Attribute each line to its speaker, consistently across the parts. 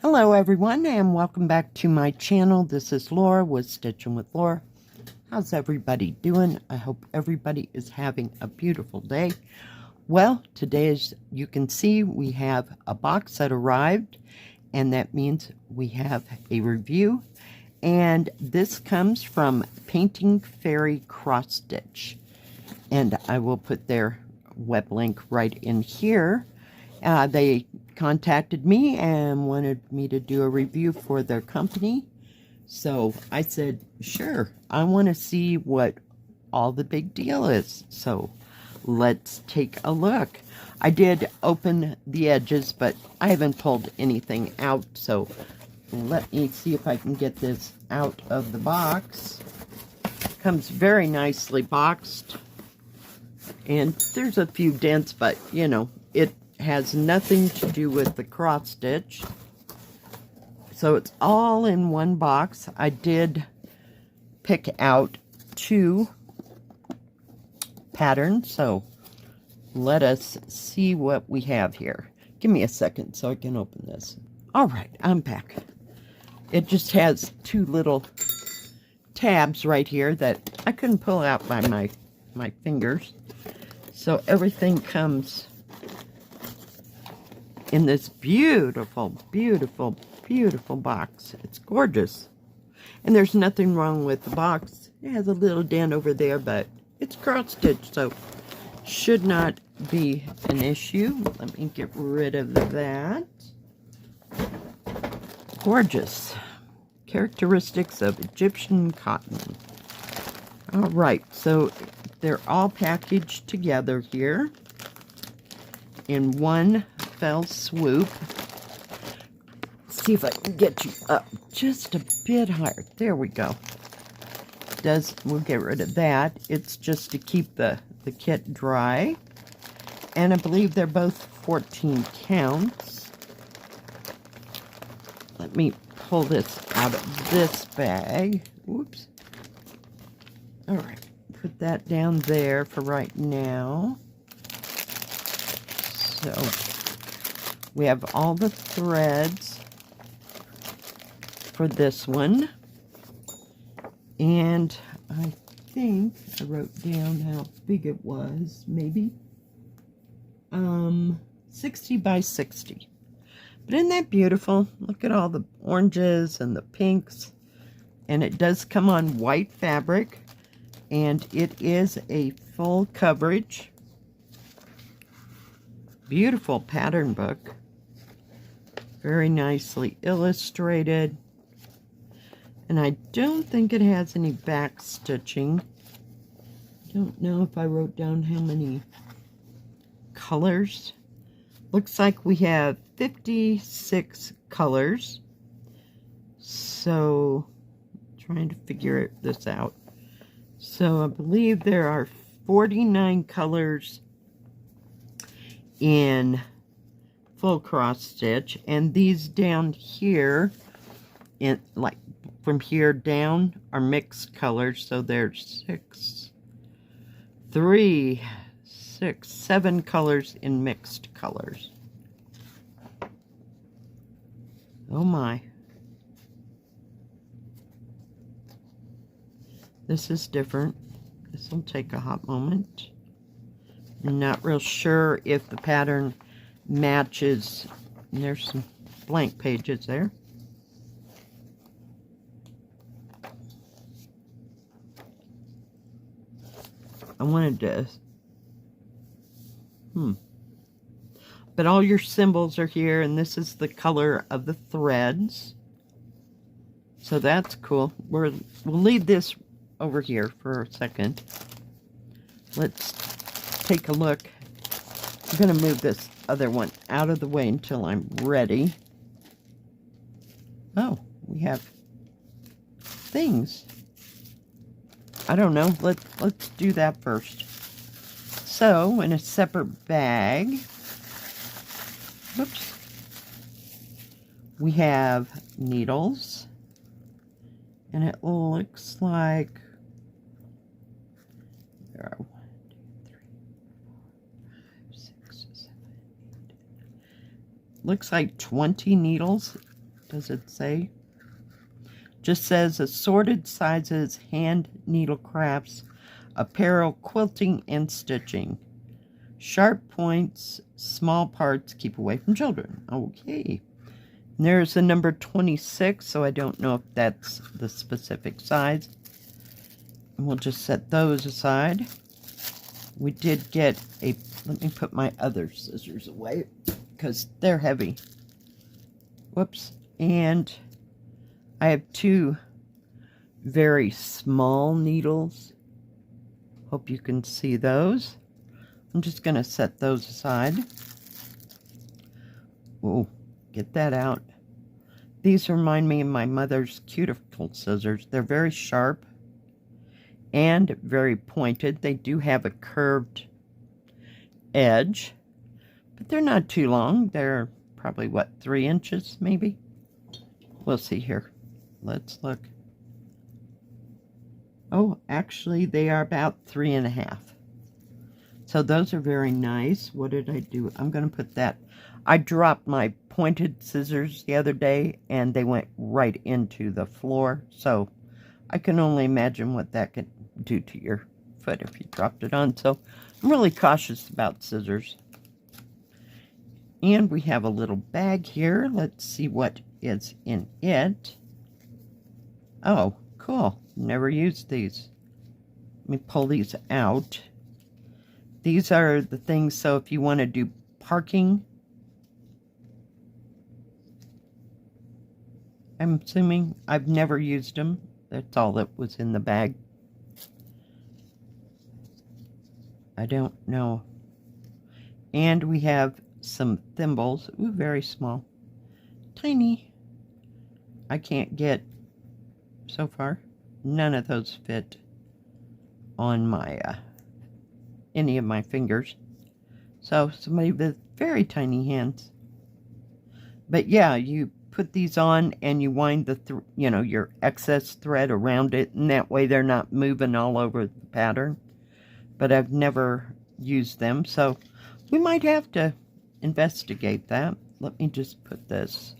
Speaker 1: Hello everyone and welcome back to my channel. This is Laura with Stitching with Laura. How's everybody doing? I hope everybody is having a beautiful day. Well, today, as you can see, we have a box that arrived, and that means we have a review. And this comes from Painting Fairy Cross Stitch, and I will put their web link right in here. They contacted me and wanted me to do a review for their company. So I said, sure, I want to see what all the big deal is. So let's take a look. I did open the edges, but I haven't pulled anything out. So let me see if I can get this out of the box. Comes very nicely boxed. And there's a few dents, but you know, it has nothing to do with the cross stitch. So it's all in one box. I did pick out 2 patterns, so let us see what we have here. Give me a second so I can open this. All right, I'm back. It just has 2 little tabs right here that I couldn't pull out by my fingers. So everything comes in this beautiful, beautiful, beautiful box. It's gorgeous. And there's nothing wrong with the box. It has a little dent over there, but it's cross-stitched, so should not be an issue. Let me get rid of that. Gorgeous. Characteristics of Egyptian cotton. All right, so they're all packaged together here in one fell swoop. See if I can get you up just a bit higher. There we go. We'll get rid of that. It's just to keep the kit dry. And I believe they're both 14 counts. Let me pull this out of this bag. Whoops. All right. Put that down there for right now. So we have all the threads for this one. And I think I wrote down how big it was, maybe 60 by 60. But isn't that beautiful? Look at all the oranges and the pinks. And it does come on white fabric. And it is a full coverage. Beautiful pattern book. Very nicely illustrated. And I don't think it has any back stitching. Don't know if I wrote down how many colors. Looks like we have 56 colors. So, trying to figure this out. So I believe there are 49 colors in full cross stitch, and these down here, in like from here down, are mixed colors. So there's 7 colors in mixed colors. Oh my. This is different. This will take a hot moment. I'm not real sure if the pattern matches. And there's some blank pages there. I wanted to... But all your symbols are here, and this is the color of the threads. So that's cool. We'll leave this over here for a second. Let's take a look. I'm going to move this other one out of the way until I'm ready. Oh, we have things. I don't know. Let's do that first. So, in a separate bag, whoops, we have needles, and it looks like there are 1, 2, 3, 4, 5, 6, 7, 8. Looks like 20 needles does it say? Just says assorted sizes, hand needle crafts, apparel, quilting, and stitching. Sharp points, small parts, keep away from children. Okay. And there's a number 26, so I don't know if that's the specific size. And we'll just set those aside. We did get a, let me put my other scissors away because they're heavy. Whoops. And I have two very small needles. Hope you can see those. I'm just going to set those aside. Oh, get that out. These remind me of my mother's cuticle scissors. They're very sharp and very pointed. They do have a curved edge, but they're not too long. They're probably, what, 3 inches maybe? We'll see here. Let's look. Oh, actually, they are about 3.5. So those are very nice. What did I do? I'm going to put that. I dropped my pointed scissors the other day, and they went right into the floor. So I can only imagine what that could do to your foot if you dropped it on. So I'm really cautious about scissors. And we have a little bag here. Let's see what is in it. Oh, cool. Never used these. Let me pull these out. These are the things, so if you want to do parking, I'm assuming. I've never used them. That's all that was in the bag. I don't know. And we have some thimbles. Ooh, very small. Tiny. I can't get, so far, none of those fit on my, any of my fingers. So, somebody with very tiny hands. But yeah, you put these on and you wind the, your excess thread around it, and that way they're not moving all over the pattern. But I've never used them, so we might have to investigate that. Let me just put this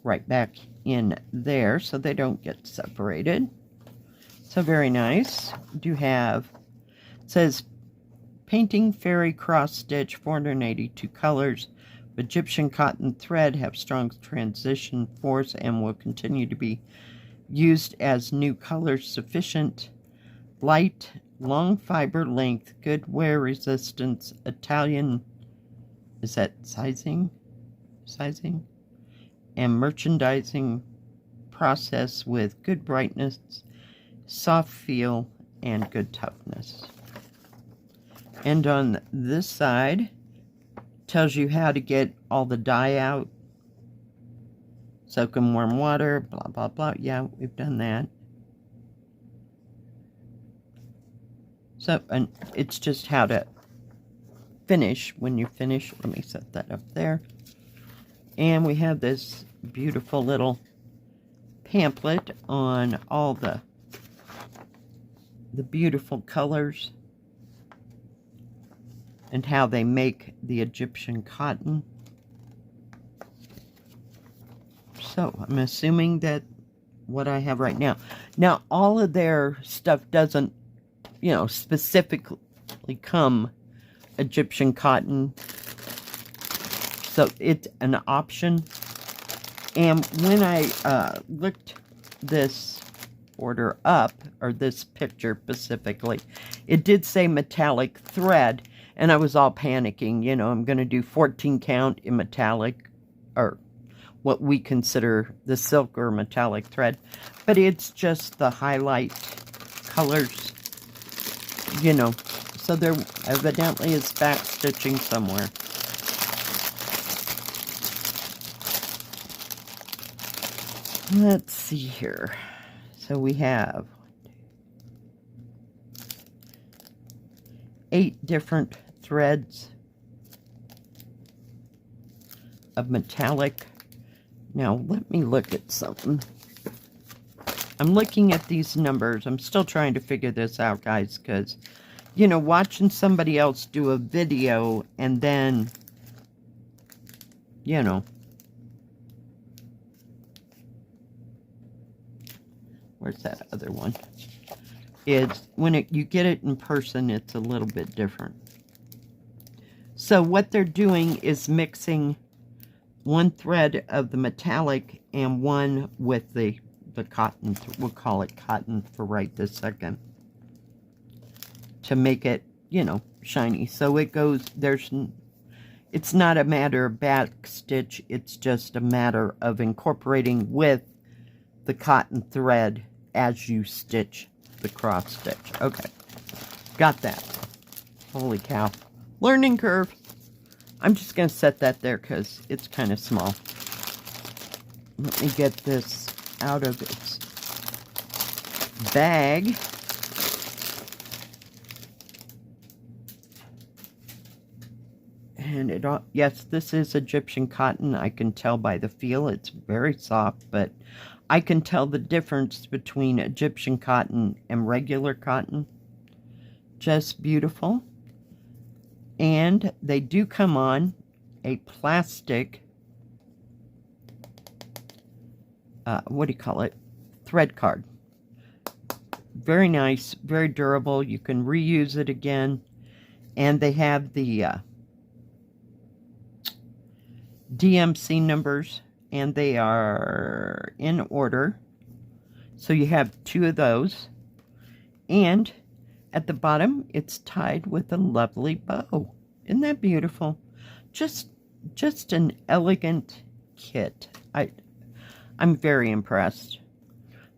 Speaker 1: right back in there so they don't get separated. So very nice. We do have, it says painting fairy cross stitch, 482 colors. Egyptian cotton thread have strong transition force and will continue to be used as new colors sufficient. Light, long fiber length, good wear resistance, Italian, is that sizing? And merchandising process with good brightness, soft feel, and good toughness. And on this side, tells you how to get all the dye out. Soak in warm water, blah, blah, blah. Yeah, we've done that. So, and it's just how to finish. When you finish, let me set that up there. And we have this beautiful little pamphlet on all the beautiful colors and how they make the Egyptian cotton. So, I'm assuming that what I have right now. Now, all of their stuff doesn't, specifically come Egyptian cotton. So, it's an option. And when I looked this order up, or this picture specifically, it did say metallic thread. And I was all panicking, I'm going to do 14 count in metallic, or what we consider the silk or metallic thread. But it's just the highlight colors, So there evidently is back stitching somewhere. Let's see here. So we have 8 different threads of metallic. Now, let me look at something. I'm looking at these numbers. I'm still trying to figure this out, guys, because, watching somebody else do a video and then, where's that other one? It's when you get it in person, it's a little bit different. So what they're doing is mixing one thread of the metallic and one with the cotton. We'll call it cotton for right this second, to make it, you know, shiny. So it goes, it's not a matter of back stitch, it's just a matter of incorporating with the cotton thread as you stitch the cross stitch. Okay, got that. Holy cow. Learning curve. I'm just going to set that there because it's kind of small. Let me get this out of its bag. And yes, this is Egyptian cotton. I can tell by the feel. It's very soft, but I can tell the difference between Egyptian cotton and regular cotton. Just beautiful. And they do come on a plastic, what do you call it? Thread card. Very nice, very durable. You can reuse it again. And they have the DMC numbers, and they are in order. So you have 2 of those. And at the bottom, it's tied with a lovely bow. Isn't that beautiful? Just an elegant kit. I'm very impressed.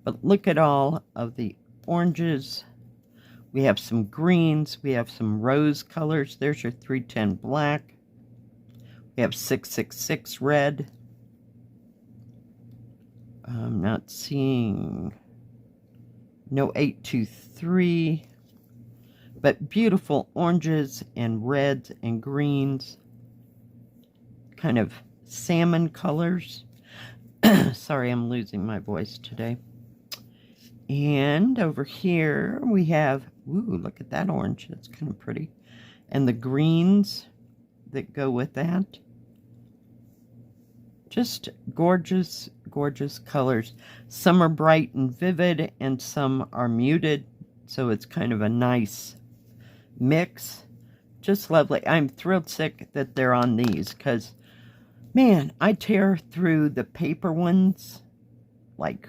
Speaker 1: But look at all of the oranges. We have some greens. We have some rose colors. There's your 310 black. We have 666 red. I'm not seeing no 823. But beautiful oranges and reds and greens. Kind of salmon colors. Sorry, I'm losing my voice today. And over here we have, ooh, look at that orange. That's kind of pretty. And the greens that go with that. Just gorgeous, gorgeous colors. Some are bright and vivid and some are muted. So it's kind of a nice mix. Just lovely. I'm thrilled sick that they're on these because, man, I tear through the paper ones like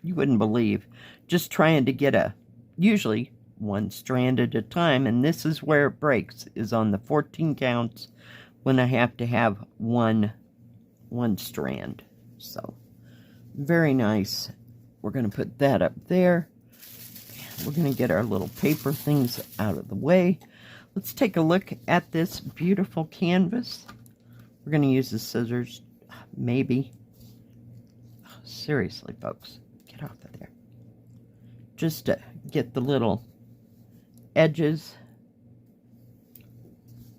Speaker 1: you wouldn't believe. Just trying to get usually one strand at a time, and this is where it breaks, is on the 14 counts when I have to have one strand. So, very nice. We're going to put that up there. We're going to get our little paper things out of the way. Let's take a look at this beautiful canvas. We're going to use the scissors, maybe. Seriously, folks, get off of there. Just to get the little edges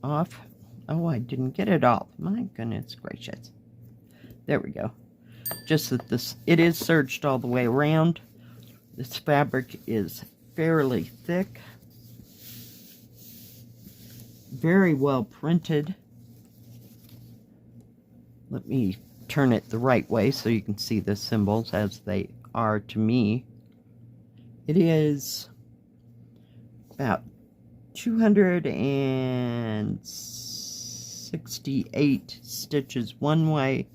Speaker 1: off. Oh, I didn't get it off. My goodness gracious. There we go. Just that it is serged all the way around. This fabric is fairly thick. Very well printed. Let me turn it the right way so you can see the symbols as they are to me. It is about 268 stitches one way.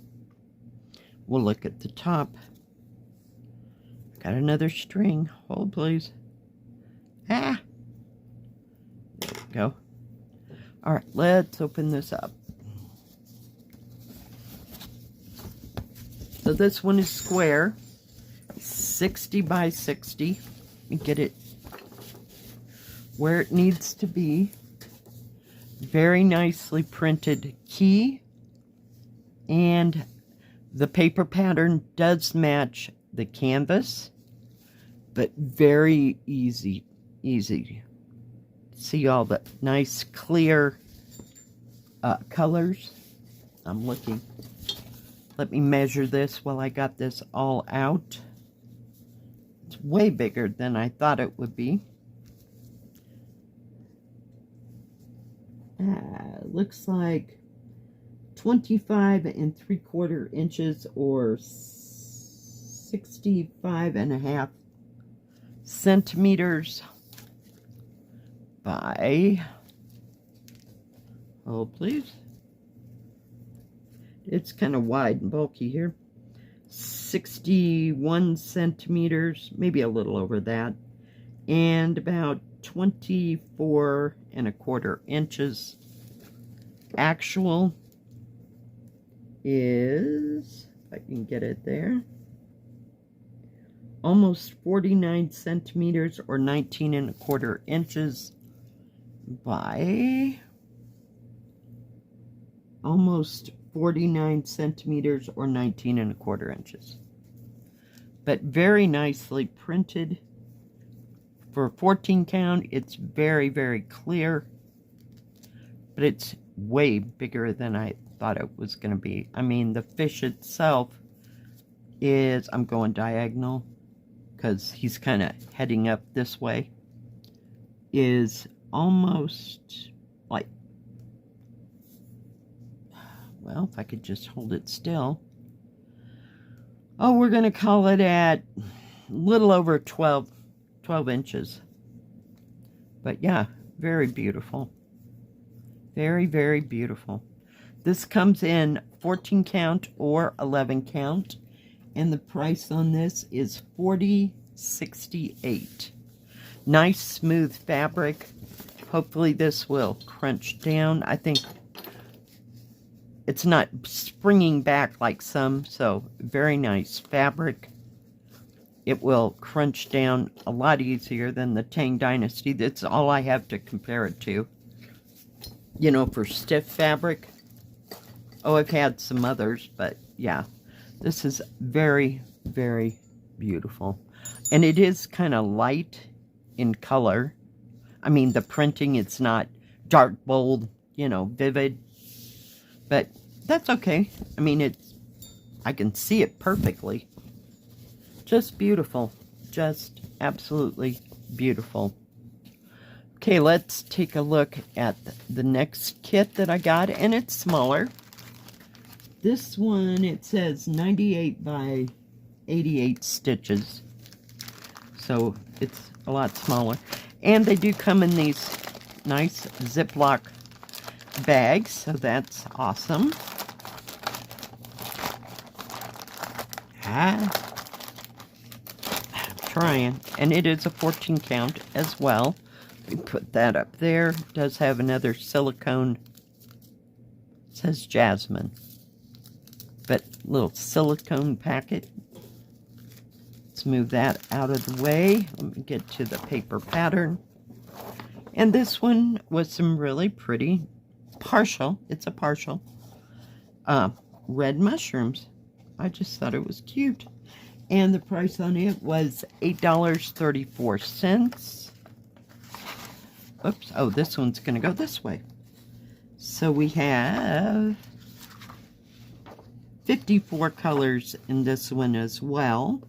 Speaker 1: We'll look at the top. Got another string. Hold, please. Ah! There we go. All right, let's open this up. So this one is square, 60 by 60. Let me get it where it needs to be. Very nicely printed key. And the paper pattern does match the canvas, but very easy. See all the nice clear colors. I'm looking. Let me measure this while I got this all out. It's way bigger than I thought it would be. Looks like 25 3/4 inches or 65 1/2 centimeters by, oh please, it's kind of wide and bulky here, 61 centimeters, maybe a little over that, and about 24¼ inches. Actual is, if I can get it there, almost 49 centimeters or 19¼ inches by almost 49 centimeters or 19¼ inches. But very nicely printed. For a 14 count, it's very, very clear. But it's way bigger than I thought it was going to be. I mean, the fish itself is, I'm going diagonal because he's kind of heading up this way, is almost like, well, if I could just hold it still. Oh, we're going to call it at a little over 12 inches. But yeah, very beautiful. Very, very beautiful. This comes in 14 count or 11 count. And the price on this is $40.68. Nice smooth fabric. Hopefully this will crunch down. I think it's not springing back like some, so very nice fabric. It will crunch down a lot easier than the Tang Dynasty. That's all I have to compare it to. You know, for stiff fabric. Oh, I've had some others, but yeah. This is very, very beautiful. And it is kind of light in color. I mean, the printing, it's not dark, bold, you know, vivid. But that's okay. I mean, I can see it perfectly. Just beautiful. Just absolutely beautiful. Okay, let's take a look at the next kit that I got. And it's smaller. This one, it says 98 by 88 stitches. So it's a lot smaller. And they do come in these nice Ziploc bags. So that's awesome. I'm trying. And it is a 14 count as well. We put that up there. It does have another silicone. It says Jasmine. But little silicone packet. Let's move that out of the way. Let me get to the paper pattern. And this one was some really pretty partial. It's a partial. Red mushrooms. I just thought it was cute. And the price on it was $8.34. Oops. Oh, this one's going to go this way. So we have 54 colors in this one as well.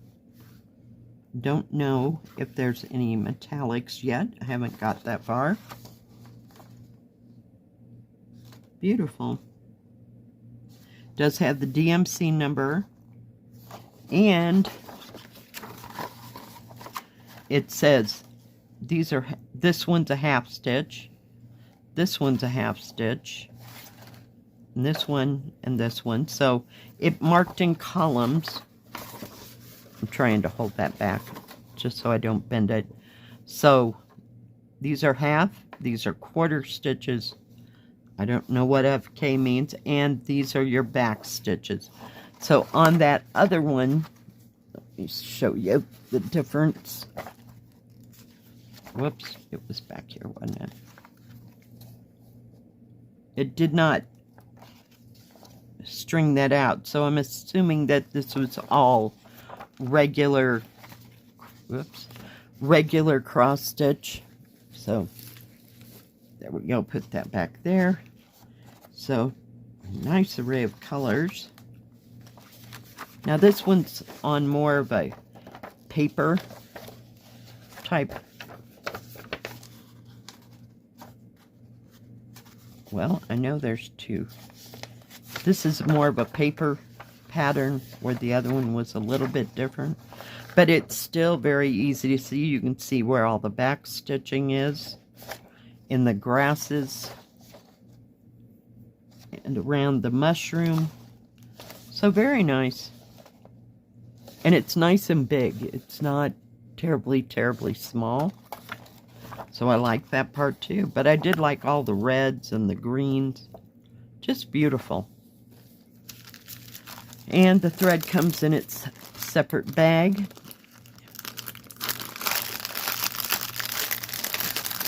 Speaker 1: Don't know if there's any metallics yet. I haven't got that far. Beautiful. Does have the DMC number. And it says this one's a half stitch. This one's a half stitch. And this one and this one. So it marked in columns. I'm trying to hold that back just so I don't bend it. So these are half, these are quarter stitches. I don't know what FK means. And these are your back stitches. So on that other one, let me show you the difference. Whoops, it was back here, wasn't it? It did not string that out, so I'm assuming that this was all regular, regular cross stitch. So there we go, put that back there. So nice array of colors. Now this one's on more of a paper type. Well, I know there's two. This is more of a paper pattern, where the other one was a little bit different. But it's still very easy to see. You can see where all the back stitching is in the grasses and around the mushroom. So very nice. And it's nice and big. It's not terribly small. So I like that part too. But I did like all the reds and the greens. Just beautiful. And the thread comes in its separate bag.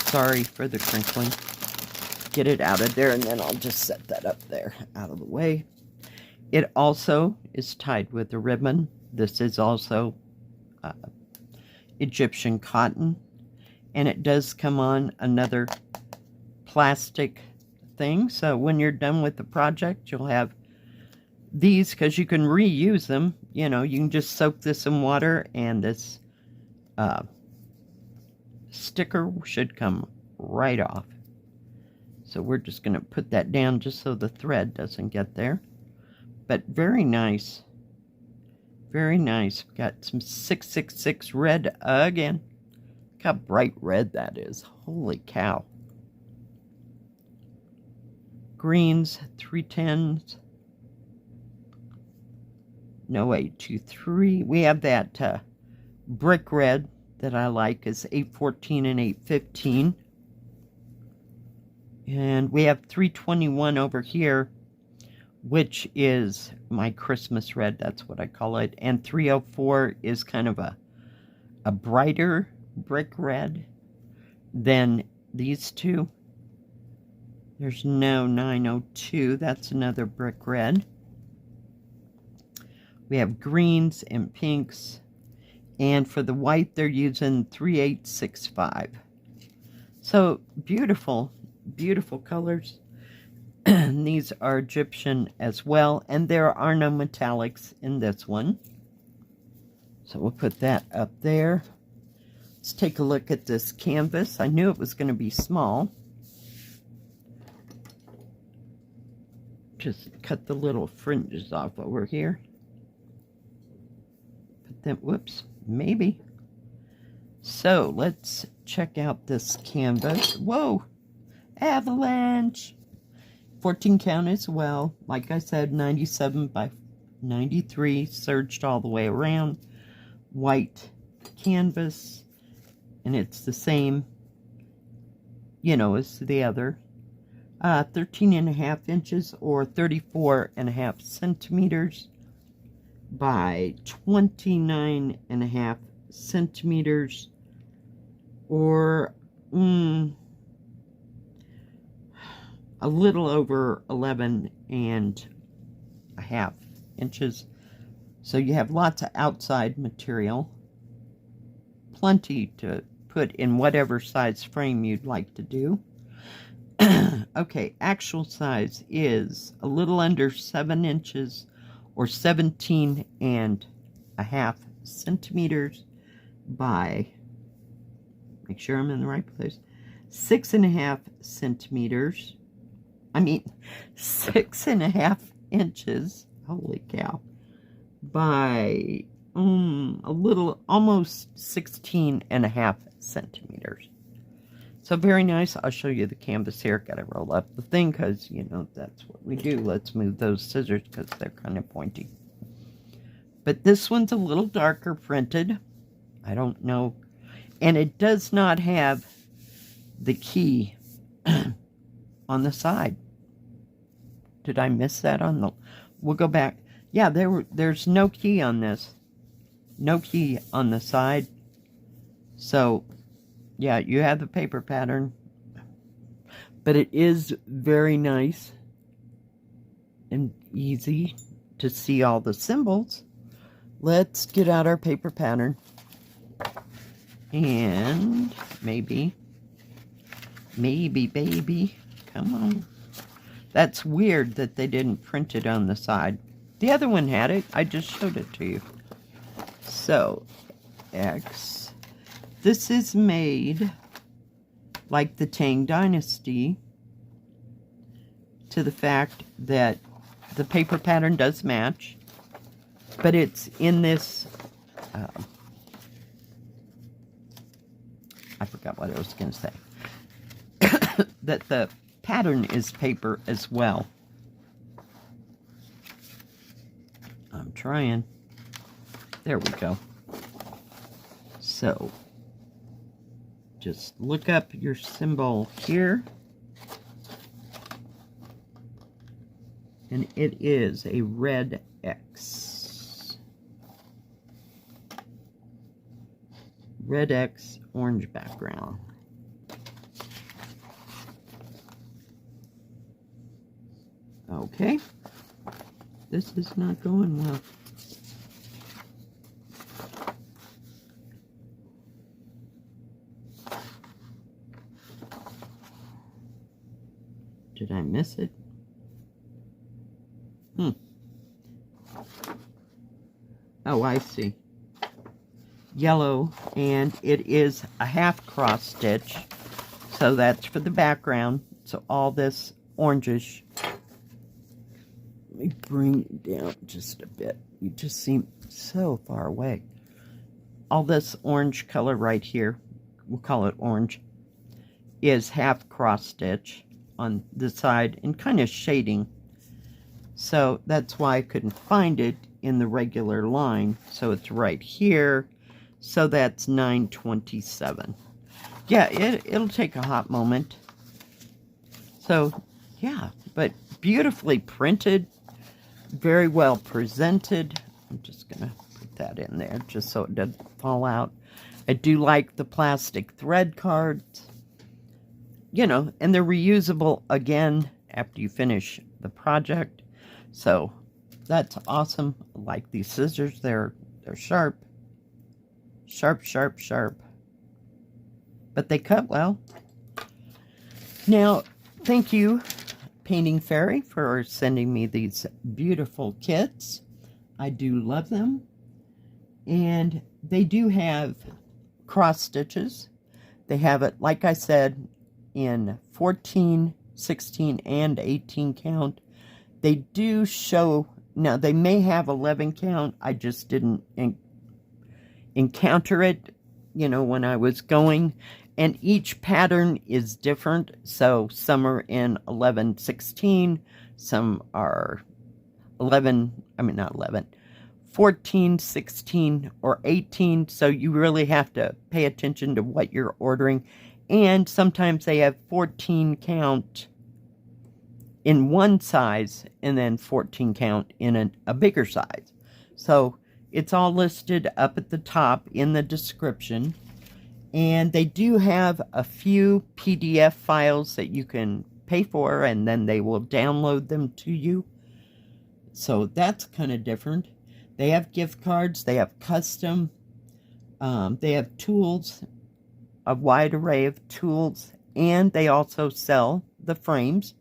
Speaker 1: Sorry for the crinkling. Get it out of there, and then I'll just set that up there out of the way. It also is tied with a ribbon. This is also Egyptian cotton, and it does come on another plastic thing. So when you're done with the project, you'll have these, because you can reuse them. You know, you can just soak this in water, and this sticker should come right off. So we're just going to put that down just so the thread doesn't get there. But very nice. Very nice. We've got some 666 red again. Look how bright red that is. Holy cow. Greens, 310s. No, 823. We have that brick red that I like is 814 and 815. And we have 321 over here, which is my Christmas red. That's what I call it. And 304 is kind of a brighter brick red than these two. There's no 902. That's another brick red. We have greens and pinks. And for the white, they're using 3865. So beautiful, beautiful colors. These are Egyptian as well. And there are no metallics in this one. So we'll put that up there. Let's take a look at this canvas. I knew it was going to be small. Just cut the little fringes off over here. But then, whoops. Maybe. So let's check out this canvas. Whoa! Avalanche! 14 count as well. Like I said, 97 by 93. Serged all the way around. White canvas. And it's the same, you know, as the other. 13.5 inches or 34.5 centimeters. By 29.5 centimeters, or a little over 11.5 inches. So you have lots of outside material, plenty to put in whatever size frame you'd like to do. Okay, actual size is a little under 7 inches or 17.5 centimeters by, make sure I'm in the right place, 6.5 centimeters. I mean, 6.5 inches. Holy cow. By a little, almost 16.5 centimeters. So very nice. I'll show you the canvas here. Got to roll up the thing because, you know, that's what we do. Let's move those scissors because they're kind of pointy. But this one's a little darker printed. I don't know. And it does not have the key on the side. Did I miss that on the... We'll go back. Yeah, there's no key on this. No key on the side. So... yeah, you have the paper pattern, but it is very nice and easy to see all the symbols. Let's get out our paper pattern, and maybe, baby, come on. That's weird that they didn't print it on the side. The other one had it. I just showed it to you. So, X. This is made like the Tang Dynasty, to the fact that the paper pattern does match, but it's in this I forgot what I was going to say. That the pattern is paper as well. I'm trying. There we go. So, just look up your symbol here. And it is a red X. Red X, orange background. Okay. This is not going well. Did I miss it? Oh, I see. Yellow, and it is a half cross stitch. So that's for the background. So all this orangish. Let me bring it down just a bit. You just seem so far away. All this orange color right here, we'll call it orange, is half cross stitch on the side and kind of shading. So that's why I couldn't find it in the regular line. So it's right here. So that's 927. Yeah, it'll take a hot moment. So, yeah, but beautifully printed, very well presented. I'm just going to put that in there just so it doesn't fall out. I do like the plastic thread cards. You know, and they're reusable again after you finish the project. So that's awesome. I like these scissors. They're sharp. Sharp, sharp, sharp. But they cut well. Now, thank you, Painting Fairy, for sending me these beautiful kits. I do love them. And they do have cross stitches. They have it, like I said, in 14, 16, and 18 count. They do show, now they may have 11 count. I just didn't encounter it, you know, when I was going. And each pattern is different. So some are in 11, 16. Some are 14, 16, or 18. So you really have to pay attention to what you're ordering. And sometimes they have 14 count in one size and then 14 count in a bigger size. So it's all listed up at the top in the description. And they do have a few PDF files that you can pay for, and then they will download them to you. So that's kind of different. They have gift cards. They have custom. They have tools, a wide array of tools. And they also sell the frames,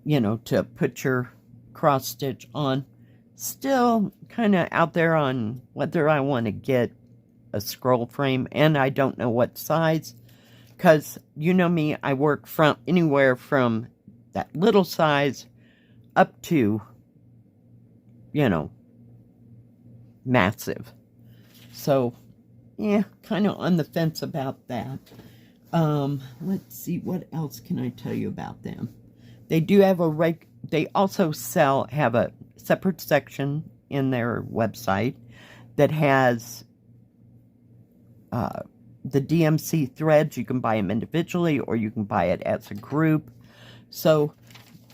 Speaker 1: you know, to put your cross stitch on. Still kind of out there on whether I want to get a scroll frame, and I don't know what size, because you know me, I work from anywhere from that little size up to, you know, massive. So yeah, kind of on the fence about that. Let's see, what else can I tell you about them? They do have they also have a separate section in their website that has the DMC threads. You can buy them individually or you can buy it as a group. So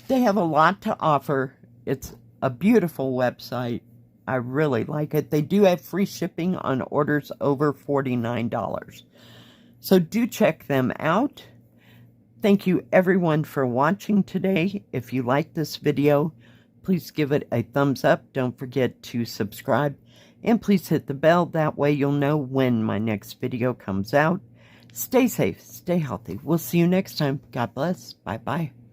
Speaker 1: they have a lot to offer. It's a beautiful website. I really like it. They do have free shipping on orders over $49. So do check them out. Thank you everyone for watching today. If you like this video, please give it a thumbs up. Don't forget to subscribe. And please hit the bell. That way you'll know when my next video comes out. Stay safe. Stay healthy. We'll see you next time. God bless. Bye-bye.